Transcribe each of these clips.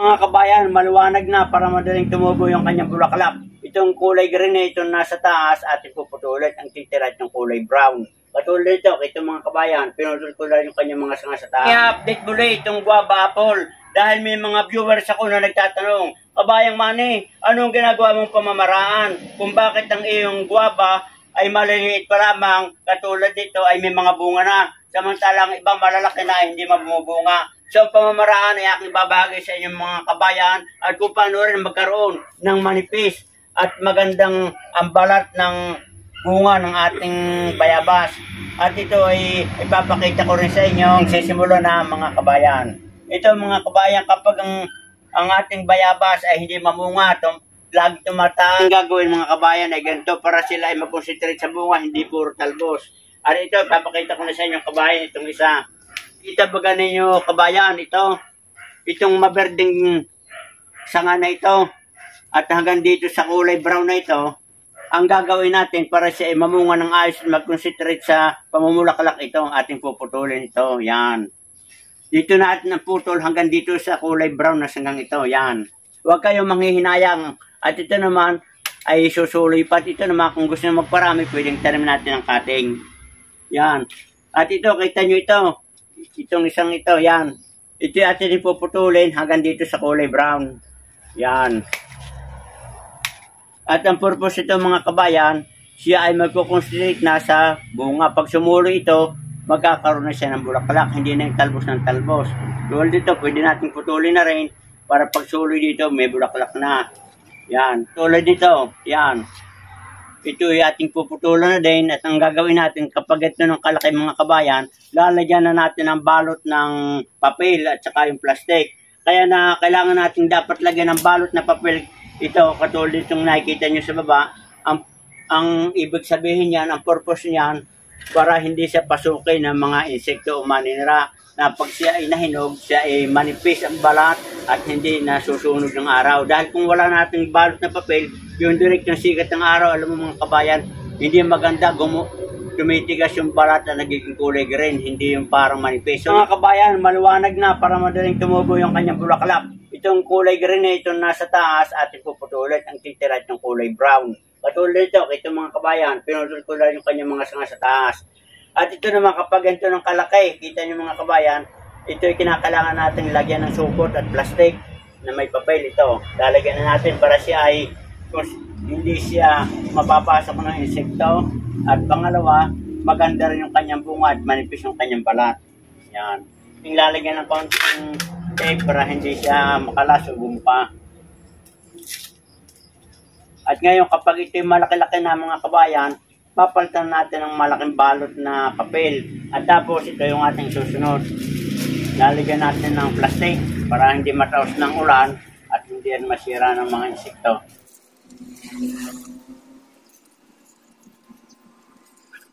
mga kabayan, maliwanag na para madaling tumubo yung kanyang bulaklak. Itong kulay green na itong nasa taas, ating puputulin ang titira ng kulay brown. Patuloy ito, itong mga kabayan, pinutol ko lang yung kanyang mga sanga sa taas. I-update muli itong guava apple dahil may mga viewers ako na nagtatanong, Kabayang Manny, anong ginagawa mong pamamaraan? Kung bakit ang iyong guava ay maliliit pa lamang, katulad dito ay may mga bunga na, samantalang ibang malalaki na hindi mabubunga. So, pamamaraan ay aking babagay sa inyong mga kabayan at kung paano rin magkaroon ng manipis at magandang ambalat ng bunga ng ating bayabas. At ito ay ipapakita ko rin sa inyo sa simula na mga kabayan. Ito mga kabayan, kapag ang ating bayabas ay hindi mamunga, lagi tumataas. Ang gagawin mga kabayan ay ganito para sila ay mag-concentrate sa bunga, hindi puro talbos. At ito, ipapakita ko na sa inyo kabayan itong isa. Itabaga ninyo kabayan, itong maberdeng sanga na ito at hanggang dito sa kulay brown na ito, ang gagawin natin para siya ay mamunga ng ayos at mag-concentrate sa pamumulaklak ito, ating puputulin ito, yan. Dito natin ang putol hanggang dito sa kulay brown na sangang ito, yan. Huwag kayong manghihinayang at ito naman ay susuloy pa. Ito naman kung gusto nyo magparami, pwedeng tanim natin ang cutting. Yan. At ito, kita nyo ito. Itong isang ito, yan. Ito yung atin ipuputulin hanggang dito sa kulay brown. Yan. At ang purpose ito mga kabayan, siya ay magkukonsentrate na sa bunga. Pag sumulo ito, magkakaroon na siya ng bulaklak, hindi na yung talbos ng talbos. Tulad dito, pwede natin putulin na rin para pag suloy dito, may bulaklak na. Yan. Tulad dito, yan. Ito ay ating puputulan na din at ang gagawin natin kapag ito ng kalaki mga kabayan, lalagyan na natin ang balot ng papel at saka yung plastic. Kaya na kailangan natin dapat lagyan ng balot na papel ito, katulad itong nakikita nyo sa baba. Ang ibig sabihin niyan, ang purpose niyan, para hindi siya pasukin ng mga insekto o maninira na pag siya ay nahinog, siya ay manipis ang balat at hindi nasusunog ng araw. Dahil kung wala nating balot na papel, yung direct ng sikat ng araw, alam mo mga kabayan, hindi maganda, tumitigas yung balat na nagiging kulay green, hindi yung parang manipis. So, mga kabayan, maliwanag na para madaling tumubo yung kanyang bulaklak. Itong kulay green na itong nasa taas, ating puputulin ang titira ng kulay brown. Patuloy ito, itong mga kabayan, pinutol ko lang yung kanyang mga sanga sa taas. At ito naman kapag ganito ng kalaki, kita nyo mga kabayan, ito ay kinakailangan natin lagyan ng supot at plastic na may papel ito. Lalagyan na natin para siya ay hindi siya mapapasok ng insekto. At pangalawa, maganda rin yung kanyang bunga at manipis yung kanyang balat. Yan. Yung lalagyan ng konting tape para hindi siya makalas o gumpa. At ngayon kapag ito yung malaki-laki na mga kabayan, papalitan natin ng malaking balot na papel. At tapos ito yung ating susunod. Lalagyan natin ng plastic para hindi mataos ng ulan at hindi yan masira ng mga insekto.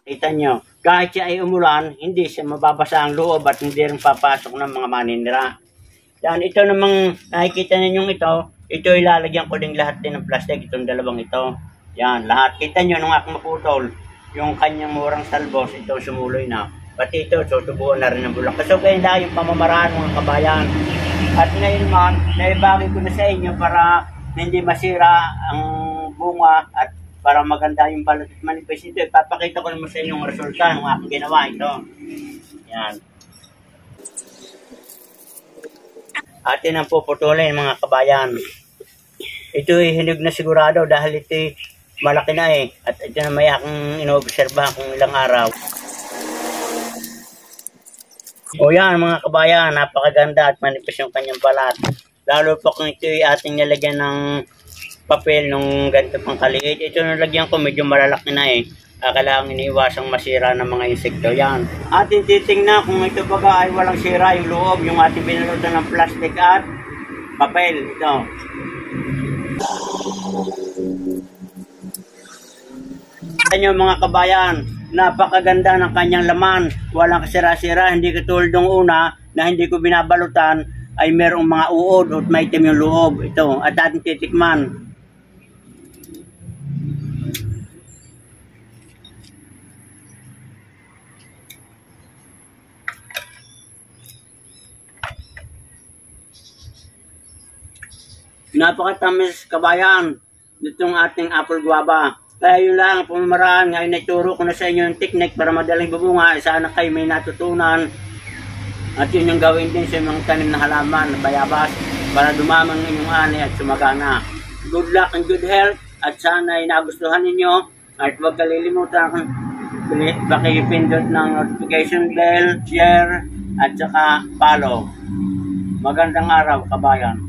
Kita nyo, kahit siya ay umulan, hindi siya mababasa ang loob at hindi rin papasok ng mga maninira. Yan, ito namang nakikita ninyong ito ilalagyan ko din lahat din ng plastic, itong dalawang ito. Yan, lahat. Kita nyo nung aking maputol, yung kanyang murang talbos, ito sumuloy na. Pati ito, tutubuan na rin ng bulak. So, kaya na yung pamamaraan mga kabayan. At ngayon man, naibagay ko na sa inyo para hindi masira ang bunga at para maganda yung balot at manipis ito. Ipapakita ko naman sa inyo yung resulta ng aking ginawa ito. Yan. Atin ang puputulin mga kabayan. Ito ay hinog na sigurado dahil ito malaki na eh. At ito na may akong inoobserba kung ilang araw. O yan mga kabayan, napakaganda at manipis yung kanyang balat. Lalo po kung ito ay ating nilagyan ng papel nung ganito pang kaliit. Ito nalagyan ko medyo malalaki na eh. Kailangan iniiwasang masira ng mga insekto. Yan. Ating titingnan kung ito baga ay walang sira yung loob, yung ating binalutan ng plastic at papel. Ito. Yan yung mga kabayan. Napakaganda ng kanyang laman. Walang kasira-sira. Hindi katulad ng una na hindi ko binabalutan ay merong mga uod at may itim yung loob. Ito. At ating titikman. Napakatamis kabayan nitong ating apple guava. Kaya yun lang ang pamamaraan. Ngayon ituro ko na sa inyo yung technique para madaling bubunga. Sana kayo may natutunan. At yun yung gawin din sa mga tanim na halaman, na bayabas, para dumamang inyong ani at sumagana. Good luck and good health. At sana ay nagustuhan ninyo. At huwag kalilimutan pakipindot ng notification bell, share, at saka follow. Magandang araw, kabayan.